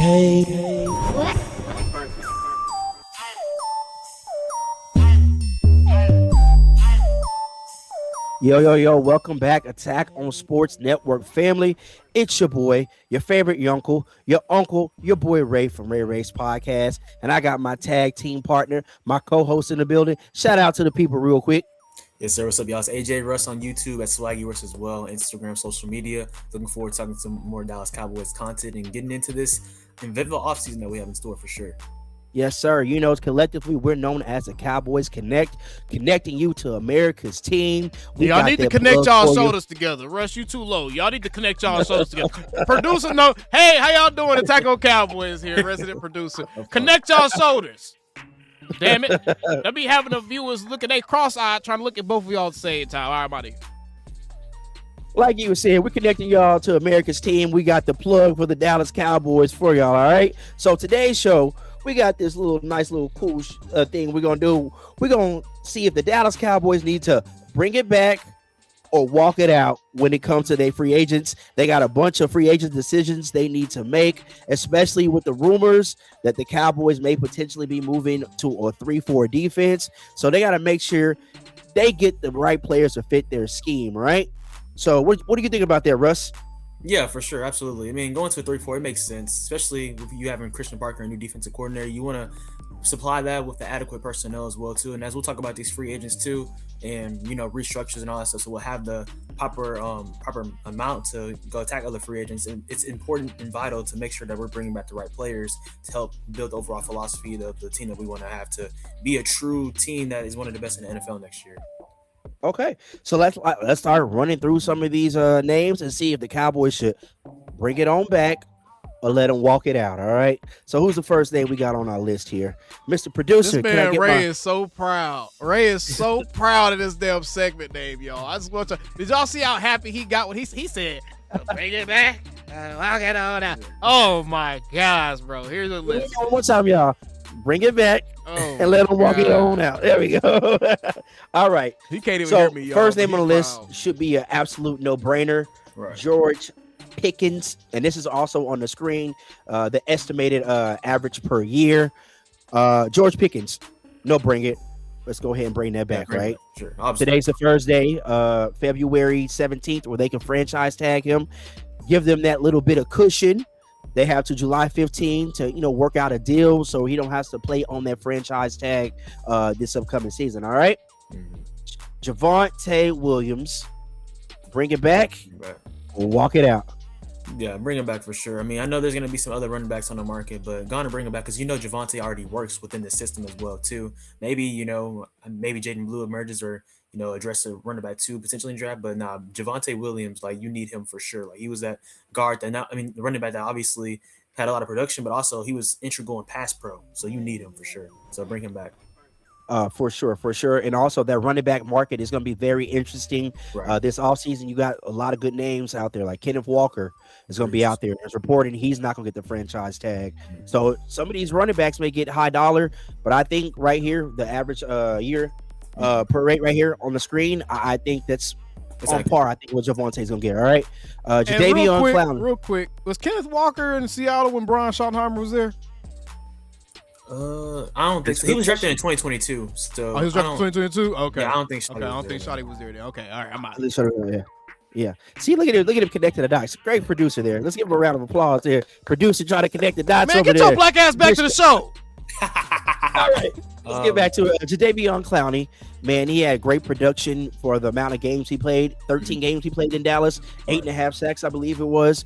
Okay. Yo, welcome back, Attack on Sports Network family. It's your boy, your favorite uncle, your boy Ray from Ray Ray's podcast. And I got my tag team partner, my co-host in the building. Shout out to the people real quick. Yes, sir. What's up, y'all? It's AJ Russ on YouTube, at Swaggy Russ as well, Instagram, social media. Looking forward to talking some more Dallas Cowboys content and getting into this eventful offseason that we have in store for sure. Yes, sir. You know, collectively, we're known as the Cowboys Connect, connecting you to America's team. Y'all need to connect y'all shoulders together. Russ, you too low. Y'all need to connect y'all shoulders together. Producer, no. Hey, how y'all doing? Attack on Cowboys here, resident producer. Connect y'all shoulders. Damn it. They'll be having the viewers looking, they cross-eyed, trying to look at both of y'all at the same time. All right, buddy. Like you were saying, we're connecting y'all to America's team. We got the plug for the Dallas Cowboys for y'all, all right? So today's show, we got this nice little cool thing we're going to do. We're going to see if the Dallas Cowboys need to bring it back or walk it out when it comes to their free agents. They got a bunch of free agent decisions they need to make, especially with the rumors that the Cowboys may potentially be moving to a 3-4 defense. So they got to make sure they get the right players to fit their scheme, right? So what do you think about that, Russ? Yeah, for sure. Absolutely. I mean, going to a 3-4, it makes sense, especially with you having Christian Parker, a new defensive coordinator. You want to supply that with the adequate personnel as well, too. And as we'll talk about these free agents, too, and, you know, restructures and all that stuff, so we'll have the proper amount to go attack other free agents. And it's important and vital to make sure that we're bringing back the right players to help build the overall philosophy of the team that we want to have to be a true team that is one of the best in the NFL next year. Okay, so let's start running through some of these names and see if the Cowboys should bring it on back or let them walk it out. All right. So who's the first name we got on our list here, Mr. Producer? This man Ray is so proud. Ray is so proud of this damn segment name, y'all. I just want to. Did y'all see how happy he got when he said, "Bring it back, walk it on out"? Oh my gosh, bro! Here's a list. One more time, y'all. Bring it back and let them walk it on out. There we go. All right. He can't even hear me, y'all. First name on the list should be an absolute no-brainer. Right. George Pickens, and this is also on the screen. The estimated average per year. George Pickens, no, bring it. Let's go ahead and bring that back, right? Sure. Today's the Thursday, February 17th, where they can franchise tag him, give them that little bit of cushion. They have to July 15 to, work out a deal so he don't have to play on that franchise tag this upcoming season. All right. Javonte Williams, bring it back. Walk it out. Yeah, bring him back for sure. I mean, I know there's going to be some other running backs on the market, but going to bring him back because Javonte already works within the system as well too. Maybe maybe Jaden Blue emerges or address a running back too potentially in draft, but nah, Javonte Williams, like, you need him for sure. Like, he was that guard that the running back that obviously had a lot of production, but also he was integral in pass pro, so you need him for sure. So bring him back. For sure. And also that running back market is going to be very interesting. Right. This offseason, you got a lot of good names out there. Like Kenneth Walker is going to be out there. It's reporting he's not going to get the franchise tag. Mm-hmm. So some of these running backs may get high dollar, but I think right here, the average year per rate right here on the screen, I think that's on par. I think what Javonte is going to get. All right. Jadeveon Clowney. Real quick. Was Kenneth Walker in Seattle when Brian Schottenheimer was there? I don't think so. He was drafted in 2022. So he was drafted in 2022. Okay. Yeah, I don't think. Shotty was there then. Okay. All right. I'm out. Yeah. See, look at him connecting the dots. Great producer there. Let's give him a round of applause there. Producer trying to connect the dots. Man, over get your black ass back to the show. All right. Let's get back to it. Jadeveon Clowney. Man, he had great production for the amount of games he played. 13 games he played in Dallas. 8.5 sacks, I believe it was.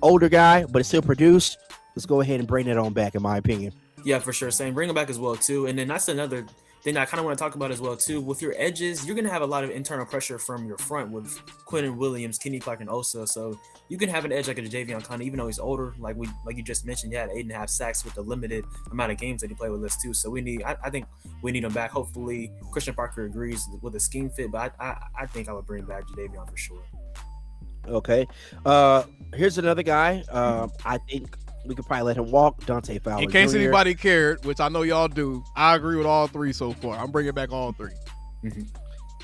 Older guy, but it still produced. Let's go ahead and bring that on back, in my opinion. Yeah, for sure. Same. Bring him back as well, too. And then that's another thing I kind of want to talk about as well, too. With your edges, you're going to have a lot of internal pressure from your front with Quentin Williams, Kenny Clark, and Osa. So you can have an edge like a Jadeveon Clowney, even though he's older. Like you just mentioned, he had 8.5 sacks with the limited amount of games that he played with us, too. So I think we need him back. Hopefully, Christian Parker agrees with the scheme fit. But I think I would bring back Jadeveon for sure. Okay. Here's another guy. I think we could probably let him walk. Dante Fowler. In case anybody cared, which I know y'all do, I agree with all three so far. I'm bringing back all three. Mm-hmm.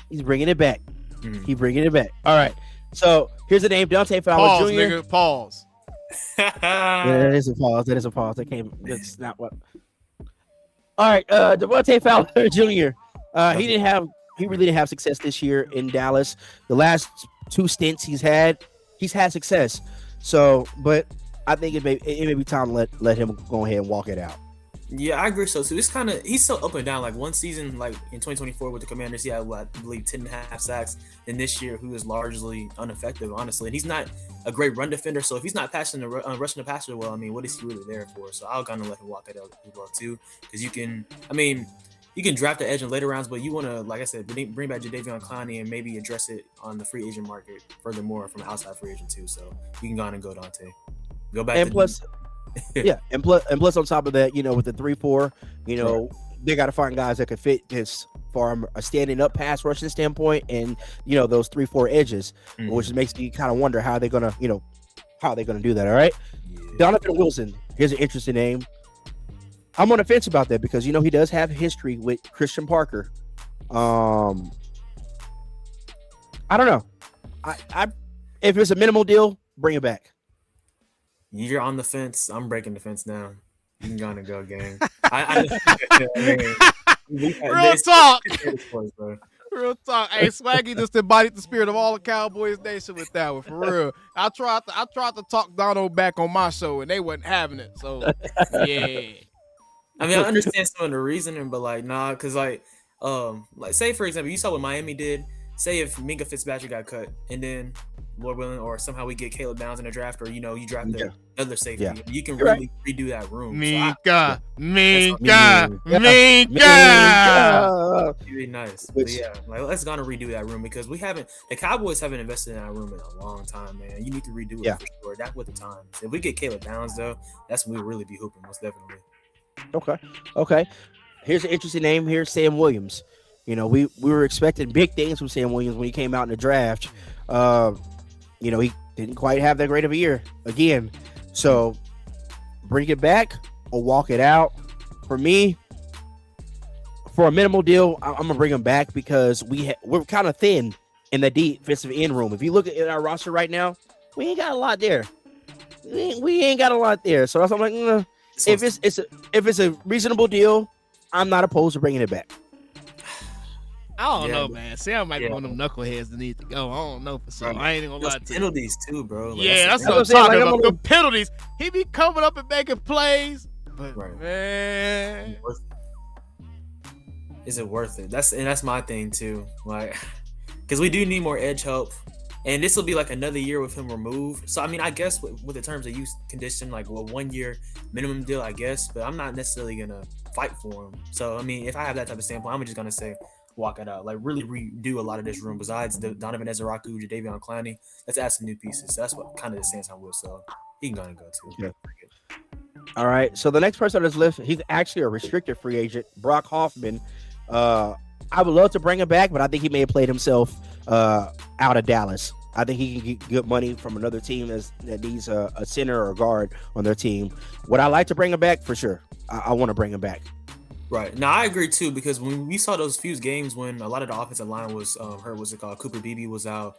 He's bringing it back. Mm-hmm. He's bringing it back. All right. So here's the name, Dante Fowler Pause, Jr. Nigga, pause. Yeah, that is a pause. That is a pause. That came. That's not what. All right, Devontae Fowler Jr. He really didn't have success this year in Dallas. The last 2 stints he's had success. So, but I think it may be time to let him go ahead and walk it out. Yeah, I agree. So he's so up and down. Like one season, like in 2024 with the Commanders, he had I believe 10.5 sacks. And this year, he was largely ineffective, honestly. And he's not a great run defender. So if he's not rushing the passer well, I mean, what is he really there for? So I'll kind of let him walk it out as well too, because you can draft the edge in later rounds, but you want to, like I said, bring back Jadeveon Clowney and maybe address it on the free agent market furthermore from outside free agent too. So you can go on and go Dante. Go back. And plus. Yeah, and plus on top of that, with the 3-4, they got to find guys that could fit this from a standing up pass rushing standpoint, and those 3-4 edges, which makes me kind of wonder how they're gonna do that. All right, Donovan Wilson. Here's an interesting name. I'm on the fence about that because he does have history with Christian Parker. I don't know. I if it's a minimal deal, bring it back. You're on the fence. I'm breaking the fence now. You can go and go, gang. Real talk. Real talk. Hey, Swaggy just embodied the spirit of all the Cowboys Nation with that one, for real. I tried to talk Dono back on my show, and they wasn't having it. So, yeah. I mean, I understand some of the reasoning, but nah, because say for example, you saw what Miami did. Say if Minka Fitzpatrick got cut, and then Lord willing, or somehow we get Caleb Downs in the draft, or you draft another safety, you can really redo that room. Minka. Really nice. But yeah, let's go and redo that room because the Cowboys haven't invested in that room in a long time, man. You need to redo it for sure. That's what the time. If we get Caleb Downs though, that's when we'll really be hooping, most definitely. Okay. Here's an interesting name. Here's Sam Williams. We were expecting big things from Sam Williams when he came out in the draft. He didn't quite have that great of a year again. So bring it back or walk it out. For me, for a minimal deal, I'm gonna bring him back because we're kind of thin in the defensive end room. If you look at our roster right now, we ain't got a lot there. We ain't got a lot there. So I'm like, if it's a reasonable deal, I'm not opposed to bringing it back. I don't know, man. Sam might be one of them knuckleheads that need to go. I don't know for sure. I ain't even gonna lie to you. Penalties too, bro. That's what I'm talking about. The penalties. He be coming up and making plays, but man, is it worth it? That's my thing too. Because we do need more edge help, and this will be another year with him removed. So I mean, I guess with the terms of use condition, a 1 year minimum deal, I guess. But I'm not necessarily gonna fight for him. So I mean, if I have that type of standpoint, I'm just gonna say, walk it out, really redo a lot of this room. Besides the Donovan Ezeraku, Jadeveon Clowney, let's add some new pieces. So that's what kind of the stance I will. So he can go and go too. Yeah. All right. So the next person on this list, he's actually a restricted free agent, Brock Hoffman. I would love to bring him back, but I think he may have played himself out of Dallas. I think he can get good money from another team that needs a center or a guard on their team. Would I like to bring him back? For sure. I want to bring him back. Right. Now, I agree, too, because when we saw those few games when a lot of the offensive line was hurt, Cooper Beebe was out,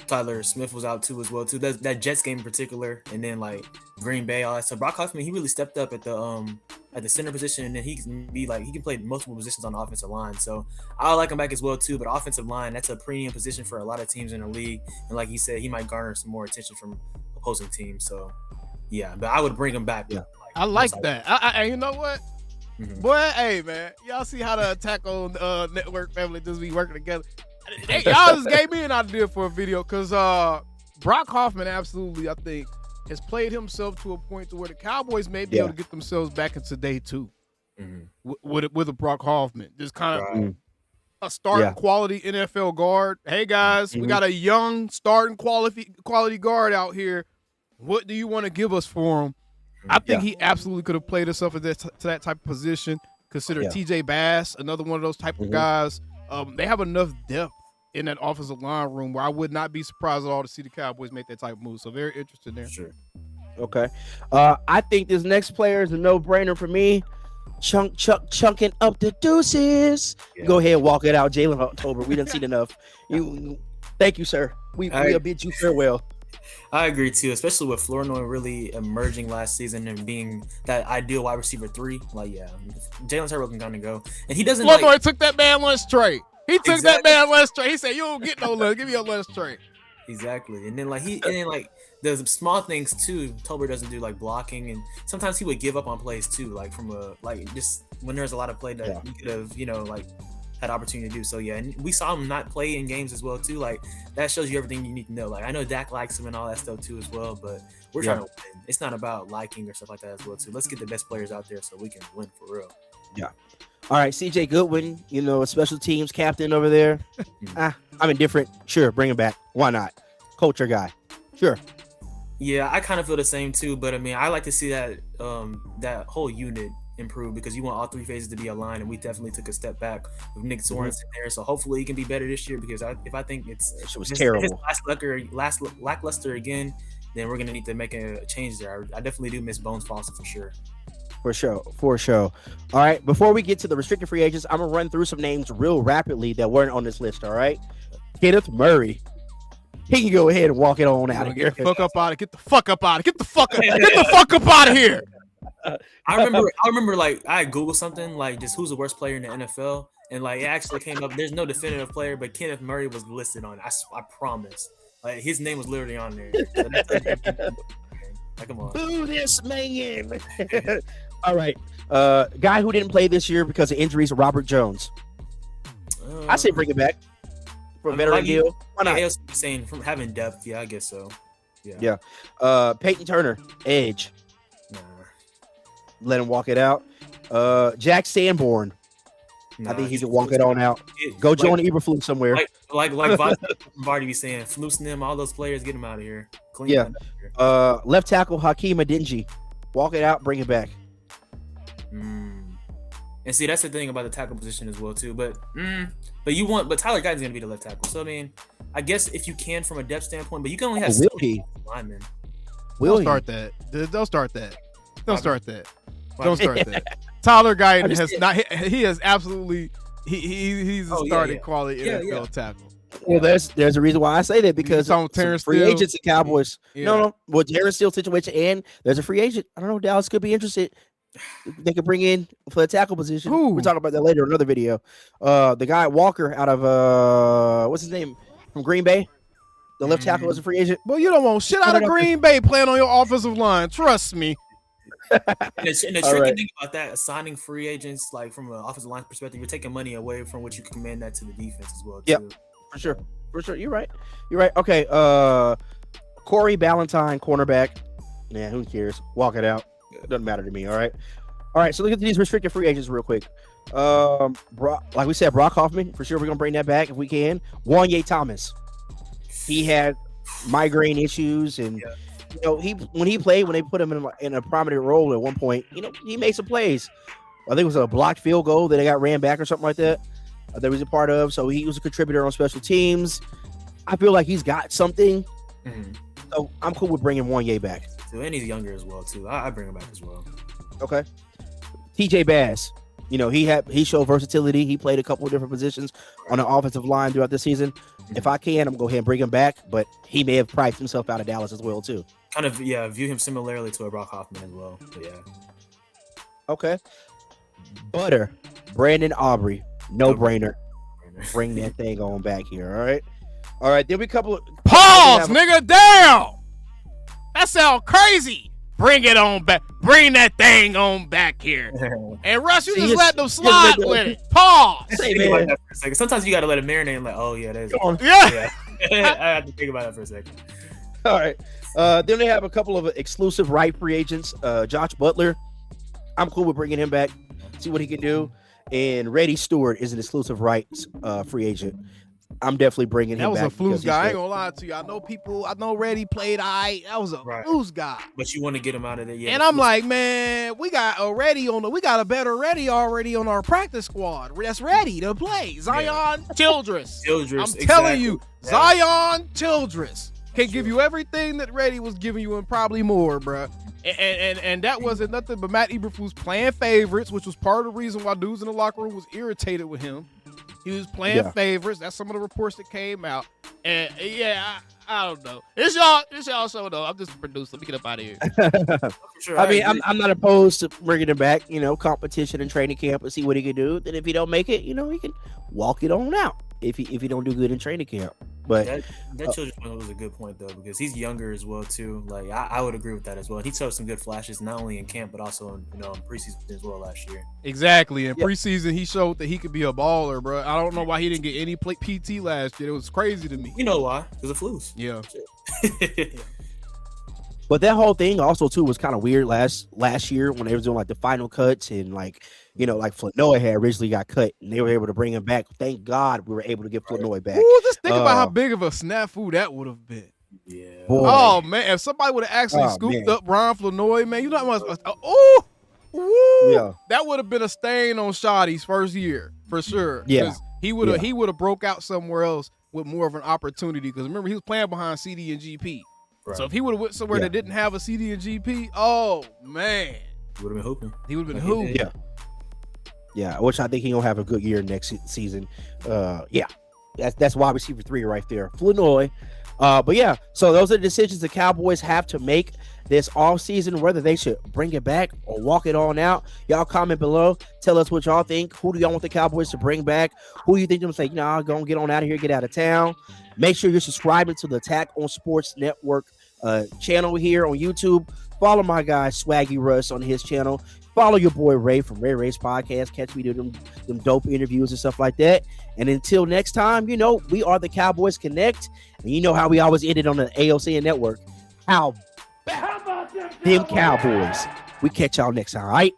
Tyler Smith was out, too, as well, too. That Jets game in particular, and then, Green Bay, all that. So Brock Hoffman, he really stepped up at the center position, and then he can play multiple positions on the offensive line. So I like him back as well, too. But offensive line, that's a premium position for a lot of teams in the league. And like he said, he might garner some more attention from opposing teams. So, yeah, but I would bring him back. Yeah. I like that. I you know what? Mm-hmm. Boy, hey man, y'all see how the Attack on Network family just be working together. Y'all just gave me an idea for a video because Brock Hoffman absolutely, I think, has played himself to a point to where the Cowboys may be able to get themselves back into day two with a Brock Hoffman. Just kind of a starting quality NFL guard. Hey guys, we got a young starting quality guard out here. What do you want to give us for him? I think he absolutely could have played himself to that type of position. Consider TJ Bass, another one of those type of guys. They have enough depth in that offensive line room where I would not be surprised at all to see the Cowboys make that type of move. So very interested there. Sure. Okay. I think this next player is a no-brainer for me. Chunking up the deuces. Yeah. Go ahead and walk it out, Jalen October. We done seen enough. Thank you, sir. We bid you farewell. I agree too, especially with Flournoy really emerging last season and being that ideal wide receiver 3. Like, yeah, Jalen Tyrell can kind of go, and he doesn't. Flournoy took that man lunch tray. He took that Exactly. man lunch tray. He said, "You don't get no lunch. Give me a lunch tray." Exactly, and then the small things too. Tolbert doesn't do like blocking, and sometimes he would give up on plays too, like from just when there's a lot of play that he could have had opportunity to do. So yeah, and we saw him not play in games as well too. Like that shows you everything you need to know. Like I know Dak likes him and all that stuff too as well, but we're trying to win. It's not about liking or stuff like that as well too. Let's get the best players out there so we can win for real. Yeah. All right, CJ Goodwin, a special teams captain over there. I'm indifferent. Sure, bring him back. Why not? Culture guy. Sure. Yeah, I kind of feel the same too, but I mean, I like to see that that whole unit improve because you want all 3 phases to be aligned, and we definitely took a step back with Nick Sorensen there. So hopefully he can be better this year because if I think it was terrible. His last lackluster again, then we're gonna need to make a change there. I definitely do miss Bones Foster for sure. For sure. All right, before we get to the restricted free agents, I'm gonna run through some names real rapidly that weren't on this list. All right, Kenneth Murray. He can go ahead and walk it on out of here. Get the fuck up out of here. I remember like I Googled something like just who's the worst player in the NFL, and like it actually came up. There's no definitive player, but Kenneth Murray was listed on it. I promise. Like his name was literally on there. So like, come on. Boo this man. All right. Guy who didn't play this year because of injuries, Robert Jones. I say bring it back for a veteran deal. Why not? I was saying from having depth, yeah, I guess so. Yeah. Peyton Turner, edge. Nah. Let him walk it out. Jack Sanborn. I think he can walk it on out. Go join Eberflus somewhere. Like Vardy be saying, Flus and them, all those players, get them out of here. Clean them out of here. Left tackle Hakeem Adeniji. Walk it out, bring it back. And see, that's the thing about the tackle position as well too. But Tyler Guyton's gonna be the left tackle. So I mean, I guess if you can from a depth standpoint, but you can only have linemen. Don't start that. Don't start that. Tyler Guyton has not. He has absolutely. He's a starting quality NFL tackle. Well, there's a reason why I say that because some free agents and Cowboys. No. Well, Terrence Steele situation, and there's a free agent. I don't know. Dallas could be interested. They could bring in for the tackle position. Who? We'll talk about that later in another video. The guy Walker out of what's his name from Green Bay. The left tackle is a free agent. Well, you don't want shit out of Green Bay playing on your offensive line. Trust me. And the tricky thing about that, assigning free agents, like from an offensive line perspective, you're taking money away from what you can command that to the defense as well. Yeah, for sure. You're right. Okay. Corey Ballantyne, cornerback. Yeah, who cares? Walk it out. Doesn't matter to me. All right. So look at these restricted free agents real quick. Like we said, Brock Hoffman for sure. We're gonna bring that back if we can. Wanye Thomas. He had migraine issues and. When they put him in a prominent role at one point, he made some plays. I think it was a blocked field goal that they got ran back or something like that. That he was a part of. So he was a contributor on special teams. I feel like he's got something. So I'm cool with bringing Wanye back. So, and he's younger as well too. I bring him back as well. Okay. TJ Bass. He showed versatility. He played a couple of different positions on the offensive line throughout the season. If I can, I'm gonna go ahead and bring him back. But he may have priced himself out of Dallas as well too. Kind of, view him similarly to a Brock Hoffman as well. But yeah. Okay. Brandon Aubrey, no brainer. Bring that thing on back here. All right. Then we pause, nigga. Down. That sounds crazy. Bring it on back. Bring that thing on back here. And Russ, you just let them slide with it. Pause. Sometimes you gotta let it marinate. Like, oh yeah, that's yeah. I have to think about that for a second. All right. Then they have a couple of exclusive right free agents. Josh Butler. I'm cool with bringing him back. See what he can do. And Reddy Stewart is an exclusive rights free agent. I'm definitely bringing him back. That was a fluke guy. I ain't gonna lie to you. I know Reddy played That was a fluke guy. But you want to get him out of there. Yeah, and I'm like, man, we got a better Reddy already on our practice squad. That's ready to play. Zion Childress. I'm telling you, Zion Childress can give you everything that Reddy was giving you and probably more, bro. And that wasn't nothing but Matt Eberflus playing favorites, which was part of the reason why dudes in the locker room was irritated with him. He was playing favorites. That's some of the reports that came out. And I don't know. It's y'all show though. I'm just a producer. Let me get up out of here. For sure, I mean, agree. I'm not opposed to bringing him back, competition and training camp and see what he can do. Then if he don't make it, he can walk it on out if he don't do good in training camp. But that children's one was a good point though, because he's younger as well too. Like I would agree with that as well. He showed some good flashes not only in camp but also in preseason as well last year. Exactly. In preseason, he showed that he could be a baller, bro. I don't know why he didn't get any PT last year. It was crazy to me. You know why? Because of flus. Yeah. But that whole thing also too was kind of weird last year when they were doing like the final cuts and like Flournoy had originally got cut and they were able to bring him back. Thank God we were able to get Flournoy back. Ooh, just think about how big of a snafu that would have been. Yeah. Boy. Oh man, if somebody would have actually scooped up Brian Flournoy, man, you know how much. Yeah. That would have been a stain on Shoddy's first year for sure. Yeah. He would have broke out somewhere else with more of an opportunity. Because remember, he was playing behind CD and GP. Right. So if he would have went somewhere that didn't have a CD and GP, oh man, He would have been hooping. He would have been hooping. Yeah. Yeah, which I think he's gonna have a good year next season. That's wide receiver 3 right there, Flournoy. But yeah, so those are the decisions the Cowboys have to make this offseason, whether they should bring it back or walk it on out. Y'all comment below. Tell us what y'all think. Who do y'all want the Cowboys to bring back? Who do you think them say, I'm going to get on out of here, get out of town? Make sure you're subscribing to the Attack on Sports Network channel here on YouTube. Follow my guy, Swaggy Russ, on his channel. Follow your boy Ray from Ray Ray's podcast. Catch me doing them dope interviews and stuff like that. And until next time, we are the Cowboys Connect. And you know how we always end it on the AOCN network. How about them Cowboys? We catch y'all next time, all right?